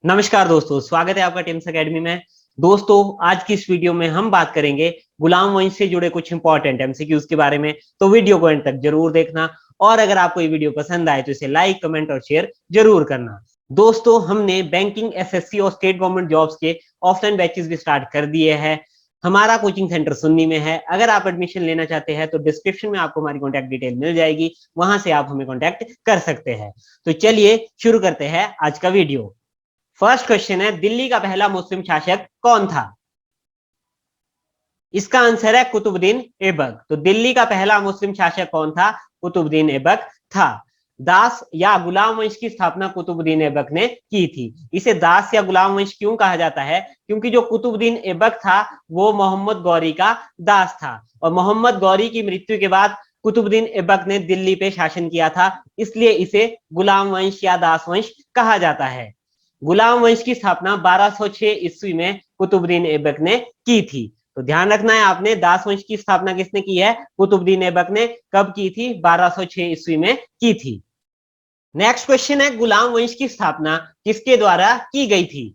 नमस्कार दोस्तों, स्वागत है आपका टिम्स एकेडमी में। दोस्तों, आज की इस वीडियो में हम बात करेंगे गुलाम वंश से जुड़े कुछ इंपॉर्टेंट एमसीक्यूज के बारे में। तो वीडियो को एंड तक जरूर देखना और अगर आपको ये वीडियो पसंद आए तो इसे लाइक, कमेंट और शेयर जरूर करना। दोस्तों, हमने बैंकिंग, एसएससी और स्टेट गवर्नमेंट जॉब्स के ऑफलाइन बैचेस भी स्टार्ट कर दिए हैं। हमारा कोचिंग सेंटर सुन्नी में है। अगर आप एडमिशन लेना चाहते हैं तो डिस्क्रिप्शन में आपको हमारी कॉन्टैक्ट डिटेल मिल जाएगी, वहां से आप हमें कॉन्टैक्ट कर सकते हैं। तो चलिए शुरू करते हैं आज का वीडियो। फर्स्ट क्वेश्चन है, दिल्ली का पहला मुस्लिम शासक कौन था? इसका आंसर है कुतुबुद्दीन ऐबक। तो दिल्ली का पहला मुस्लिम शासक कौन था? कुतुबुद्दीन ऐबक था। दास या गुलाम वंश की स्थापना कुतुबुद्दीन ऐबक ने की थी। इसे दास या गुलाम वंश क्यों कहा जाता है? क्योंकि जो कुतुबुद्दीन ऐबक था वो मोहम्मद गौरी का दास था और मोहम्मद गौरी की मृत्यु के बाद कुतुबुद्दीन ऐबक ने दिल्ली पे शासन किया था, इसलिए इसे गुलाम वंश या दास वंश कहा जाता है। गुलाम वंश की स्थापना 1206 ईस्वी में कुतुबुद्दीन ऐबक ने की थी। तो ध्यान रखना है आपने, दास वंश की स्थापना किसने की है? कुतुबुद्दीन ऐबक ने। कब की थी? 1206 ईस्वी में की थी। नेक्स्ट क्वेश्चन है, गुलाम वंश की स्थापना किसके द्वारा की गई थी?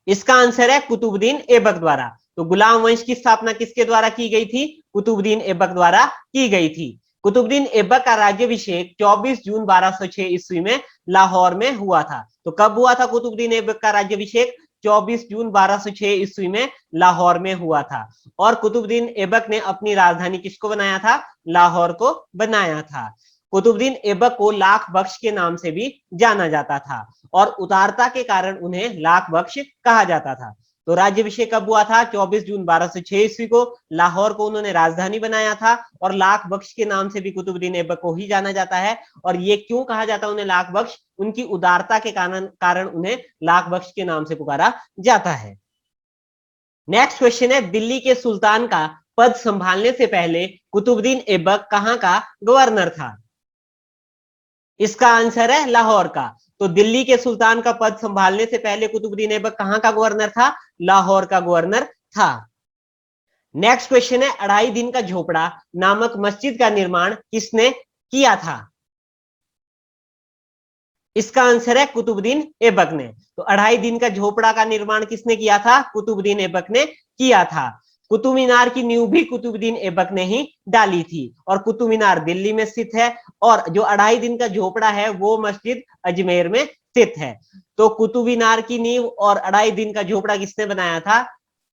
इसका आंसर है कुतुबुद्दीन ऐबक द्वारा। तो गुलाम वंश की स्थापना किसके द्वारा की गई थी? कुतुबुद्दीन ऐबक द्वारा की गई थी। कुतुबुद्दीन ऐबक का राज्याभिषेक 24 जून 1206 ईस्वी में लाहौर में हुआ था। तो कब हुआ था कुतुबुद्दीन ऐबक का राज्याभिषेक? 24 जून 1206 ईस्वी में लाहौर में हुआ था। और कुतुबुद्दीन ऐबक ने अपनी राजधानी किसको बनाया था? लाहौर को बनाया था। कुतुबुद्दीन ऐबक को लाख बख्श के नाम से भी जाना जाता था और उदारता के कारण उन्हें लाख बख्श कहा जाता था। तो राज्याभिषेक कब हुआ था? 24 जून 1206 ईस्वी को। लाहौर को उन्होंने राजधानी बनाया था और लाख बख्श के नाम से भी कुतुबुद्दीन ऐबक को ही जाना जाता है। और ये क्यों कहा जाता है उन्हें लाख बख्श? उनकी उदारता के कारण उन्हें लाख बख्श के नाम से पुकारा जाता है। नेक्स्ट क्वेश्चन है, दिल्ली के सुल्तान का पद संभालने से पहले कुतुबुद्दीन ऐबक कहां का गवर्नर था? इसका आंसर है लाहौर का। तो दिल्ली के सुल्तान का पद संभालने से पहले कुतुबुद्दीन ऐबक कहां का गवर्नर था? लाहौर का गवर्नर था। नेक्स्ट क्वेश्चन है, अढ़ाई दिन का झोपड़ा नामक मस्जिद का निर्माण किसने किया था? इसका आंसर है कुतुबुद्दीन ऐबक ने। तो अढ़ाई दिन का झोपड़ा का निर्माण किसने किया था? कुतुबुद्दीन ऐबक ने किया था। कुतुब मीनार की नींव भी कुतुबुद्दीन ऐबक ने ही डाली थी और कुतुब मीनार दिल्ली में स्थित है और जो अढ़ाई दिन का झोपड़ा है वो मस्जिद अजमेर में स्थित है। तो कुतुब मीनार की नींव और अढ़ाई दिन का झोपड़ा किसने बनाया था?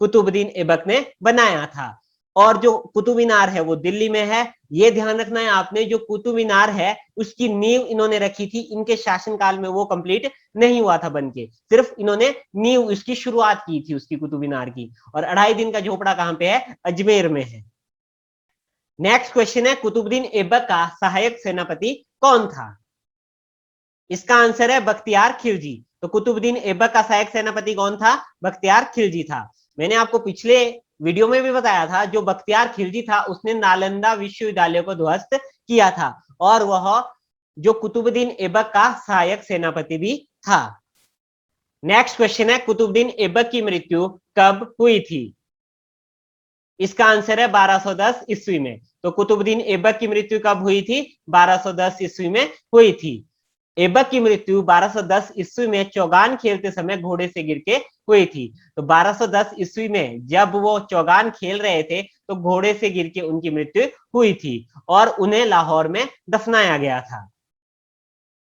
कुतुबुद्दीन ऐबक ने बनाया था। और जो कुतुब मीनार है वो दिल्ली में है। ये ध्यान रखना है आपने, जो कुतुब मीनार है उसकी नींव इन्होंने रखी थी, इनके शासनकाल में वो कंप्लीट नहीं हुआ था बनके, सिर्फ इन्होंने नींव उसकी शुरुआत की थी उसकी कुतुब मीनार की। और अढ़ाई दिन का झोपड़ा कहां पे है? अजमेर में है। नेक्स्ट क्वेश्चन है, कुतुबुद्दीन ऐबक का सहायक सेनापति कौन था? इसका आंसर है बख्तियार खिलजी। तो कुतुबुद्दीन ऐबक का सहायक सेनापति कौन था? बख्तियार खिलजी था। मैंने आपको पिछले वीडियो में भी बताया था, जो बख्तियार खिलजी था उसने नालंदा विश्वविद्यालय को ध्वस्त किया था और वह जो कुतुबुद्दीन ऐबक का सहायक सेनापति भी था। नेक्स्ट क्वेश्चन है, कुतुबुद्दीन ऐबक की मृत्यु कब हुई थी? इसका आंसर है 1210 ईस्वी में। तो कुतुबुद्दीन ऐबक की मृत्यु कब हुई थी? 1210 ईस्वी में हुई थी। ऐबक की मृत्यु 1210 ईस्वी में चौगान खेलते समय घोड़े से गिर के हुई थी। तो 1210 ईस्वी में जब वो चौगान खेल रहे थे तो घोड़े से गिर के उनकी मृत्यु हुई थी और उन्हें लाहौर में दफनाया गया था।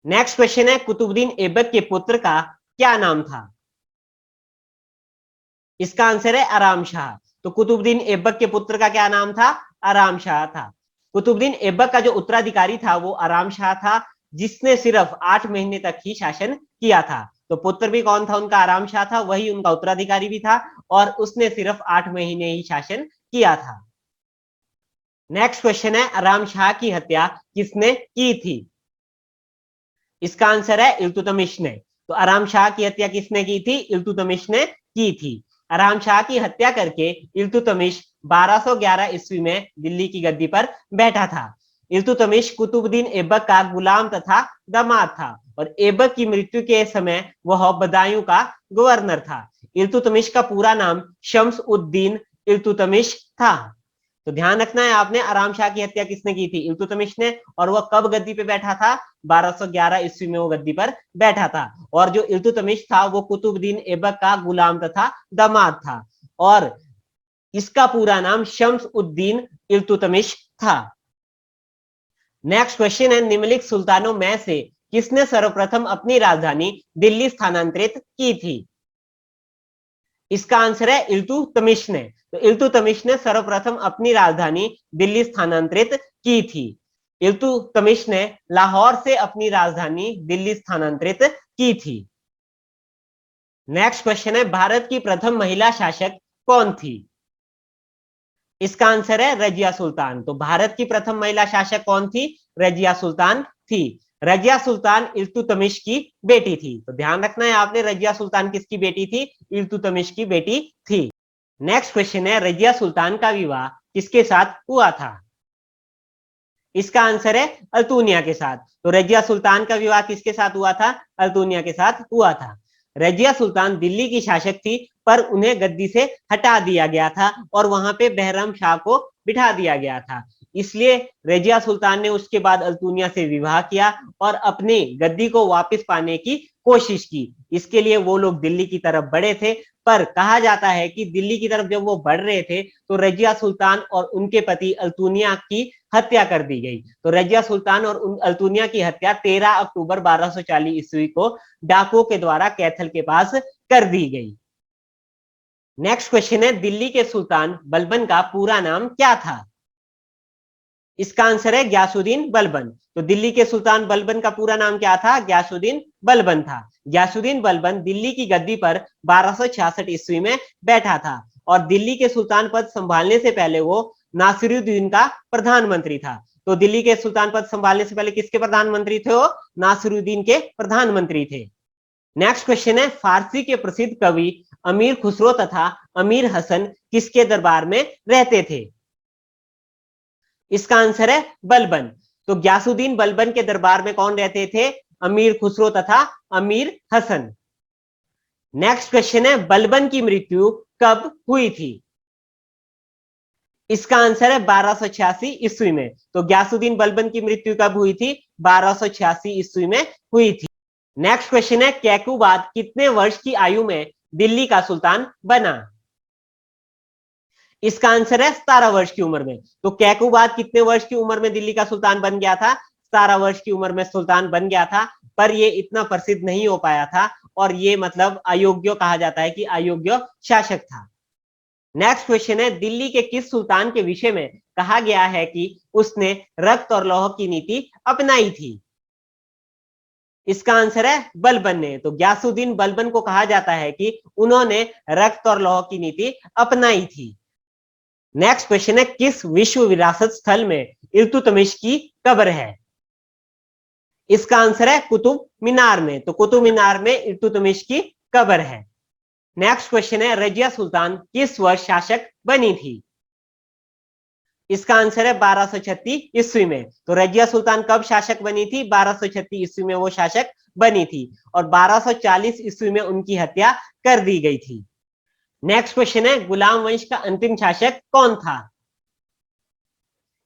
नेक्स्ट क्वेश्चन है, कुतुबुद्दीन ऐबक के पुत्र का क्या नाम था? इसका आंसर है आराम शाह। तो कुतुबुद्दीन ऐबक के पुत्र का क्या नाम था? आराम शाह था। कुतुबुद्दीन ऐबक का जो उत्तराधिकारी था वो आराम शाह था, जिसने सिर्फ 8 महीने तक ही शासन किया था। तो पुत्र भी कौन था उनका? आराम शाह था, वही उनका उत्तराधिकारी भी था और उसने सिर्फ 8 महीने ही शासन किया था। नेक्स्ट क्वेश्चन है, आराम शाह की हत्या किसने की थी? इसका आंसर है इल्तुतमिश ने। तो आराम शाह की हत्या किसने की थी? इल्तुतमिश ने की थी। आराम शाह की हत्या करके इल्तुतमिश 1211 ईस्वी में दिल्ली की गद्दी पर बैठा था। इल्तुतमिश कुतुबुद्दीन ऐबक का गुलाम तथा दामाद था और ऐबक की मृत्यु के समय वह बदायूं का गवर्नर था। इल्तुतमिश का पूरा नाम शम्स उद दीन इल्तुतमिश था। तो ध्यान रखना है आपने, आराम शाह की हत्या किसने की थी? इल्तुतमिश ने। और वह कब गद्दी पे बैठा था? 1211 ईस्वी में वो गद्दी पर बैठा था। और जो इल्तुतमिश था वो कुतुबुद्दीन ऐबक का गुलाम तथा दामाद था, और इसका पूरा नाम शम्स उद्दीन इल्तुतमिश था। नेक्स्ट क्वेश्चन है, निम्नलिखित सुल्तानों में से किसने सर्वप्रथम अपनी राजधानी दिल्ली स्थानांतरित की थी? इसका आंसर है इल्तुतमिश ने। तो इल्तुतमिश ने सर्वप्रथम अपनी राजधानी दिल्ली स्थानांतरित की थी। इल्तुतमिश ने लाहौर से अपनी राजधानी दिल्ली स्थानांतरित की थी। नेक्स्ट क्वेश्चन है, भारत की प्रथम महिला शासक कौन थी? इसका आंसर है रजिया सुल्तान। तो भारत की प्रथम महिला शासक कौन थी? रजिया सुल्तान थी। रजिया सुल्तान इल्तुतमिश की बेटी थी। तो ध्यान रखना है आपने, रजिया सुल्तान किसकी बेटी थी? इल्तुतमिश की बेटी थी। नेक्स्ट क्वेश्चन है, रजिया सुल्तान का विवाह किसके साथ हुआ था? इसका आंसर है अल्तुनिया के साथ। तो रजिया सुल्तान का विवाह किसके साथ हुआ था? अल्तुनिया के साथ हुआ था। रजिया सुल्तान दिल्ली की शासक थी, पर उन्हें गद्दी से हटा दिया गया था और वहां पे बहरम शाह को बिठा दिया गया था। इसलिए रजिया सुल्तान ने उसके बाद अल्तुनिया से विवाह किया और अपनी गद्दी को वापस पाने की कोशिश की। इसके लिए वो लोग दिल्ली की तरफ बढ़े थे, पर कहा जाता है कि दिल्ली की तरफ जब वो बढ़ रहे थे तो रजिया सुल्तान और उनके पति अल्तुनिया की हत्या कर दी गई। तो रजिया सुल्तान और अल्तुनिया की हत्या 13 अक्टूबर 1240 ईस्वी को डाकुओं के द्वारा कैथल के पास कर दी गई। नेक्स्ट क्वेश्चन है, दिल्ली के सुल्तान बलबन का पूरा नाम क्या था? इसका आंसर है ग्यासुद्दीन बलबन। तो दिल्ली के सुल्तान बलबन का पूरा नाम क्या था? ग्यासुद्दीन बलबन था। ग्यासुद्दीन बलबन दिल्ली की गद्दी पर 1266 ईस्वी में बैठा था और दिल्ली के सुल्तान पद संभालने से पहले वो नासिरुद्दीन का प्रधानमंत्री था। तो दिल्ली के सुल्तान पद संभालने से पहले किसके प्रधानमंत्री थे? वो नासिरुद्दीन के प्रधानमंत्री थे। नेक्स्ट क्वेश्चन है, फारसी के प्रसिद्ध कवि अमीर खुसरो तथा अमीर हसन किसके दरबार में रहते थे? इसका आंसर है बलबन। तो ग्यासुद्दीन बलबन के दरबार में कौन रहते थे? अमीर खुसरो तथा अमीर हसन। नेक्स्ट क्वेश्चन है, बलबन की मृत्यु कब हुई थी? इसका आंसर है 1286 ईस्वी में। तो ग्यासुद्दीन बलबन की मृत्यु कब हुई थी? 1286 ईस्वी में हुई थी। नेक्स्ट क्वेश्चन है, कैकुबाद कितने वर्ष की आयु में दिल्ली का सुल्तान बना? इसका आंसर है 17 वर्ष की उम्र में। तो कैकुबाद कितने वर्ष की उम्र में दिल्ली का सुल्तान बन गया था? 17 वर्ष की उम्र में सुल्तान बन गया था, पर ये इतना प्रसिद्ध नहीं हो पाया था और ये मतलब अयोग्य कहा जाता है कि अयोग्य शासक था। नेक्स्ट क्वेश्चन है, दिल्ली के किस सुल्तान के विषय में कहा गया है कि उसने रक्त और लौह की नीति अपनाई थी? इसका आंसर है बलबन ने। तो ग्यासुद्दीन बलबन को कहा जाता है कि उन्होंने रक्त और लौह की नीति अपनाई थी। नेक्स्ट क्वेश्चन है, किस विश्व विरासत स्थल में इल्तुतमिश की कब्र है? इसका आंसर है कुतुब मीनार में। तो कुतुब मीनार में इल्तुतमिश की कब्र है। नेक्स्ट क्वेश्चन है, रजिया सुल्तान किस वर्ष शासक बनी थी? इसका आंसर है 1236 ईस्वी में। तो रजिया सुल्तान कब शासक बनी थी? 1236 ईस्वी में वो शासक बनी थी और 1240 ईस्वी में उनकी हत्या कर दी गई थी। नेक्स्ट क्वेश्चन है, गुलाम वंश का अंतिम शासक कौन था?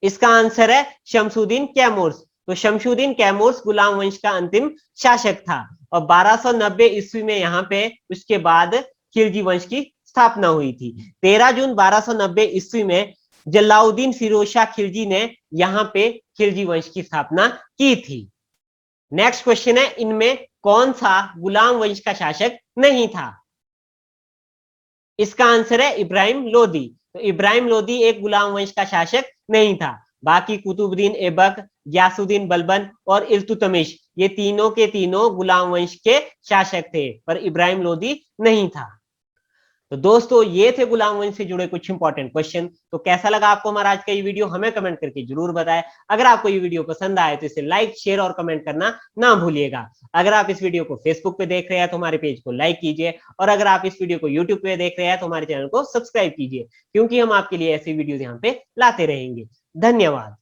इसका आंसर है शमसुद्दीन कैमूर्स। तो शमसुद्दीन कैमूर्स गुलाम वंश का अंतिम शासक था और 1290 ईस्वी में यहाँ पे उसके बाद खिलजी वंश की स्थापना हुई थी। 13 जून 1290 ईस्वी में जलाउद्दीन फिरोज शाह खिलजी ने यहाँ पे खिलजी वंश की स्थापना की थी। नेक्स्ट क्वेश्चन है, इनमें कौन सा गुलाम वंश का शासक नहीं था? इसका आंसर है इब्राहिम लोदी। तो इब्राहिम लोदी एक गुलाम वंश का शासक नहीं था। बाकी कुतुबुद्दीन ऐबक, ग्यासुद्दीन बलबन और इल्तुतमिश ये तीनों के तीनों गुलाम वंश के शासक थे, पर इब्राहिम लोदी नहीं था। तो दोस्तों ये थे गुलाम वंश से जुड़े कुछ इंपॉर्टेंट क्वेश्चन। तो कैसा लगा आपको हमारा आज का ये वीडियो, हमें कमेंट करके जरूर बताएं। अगर आपको ये वीडियो पसंद आए तो इसे लाइक, शेयर और कमेंट करना ना भूलिएगा। अगर आप इस वीडियो को फेसबुक पे देख रहे हैं तो हमारे पेज को लाइक कीजिए और अगर आप इस वीडियो को यूट्यूब पे देख रहे हैं तो हमारे चैनल को सब्सक्राइब कीजिए, क्योंकि हम आपके लिए ऐसी वीडियो यहाँ पे लाते रहेंगे। धन्यवाद।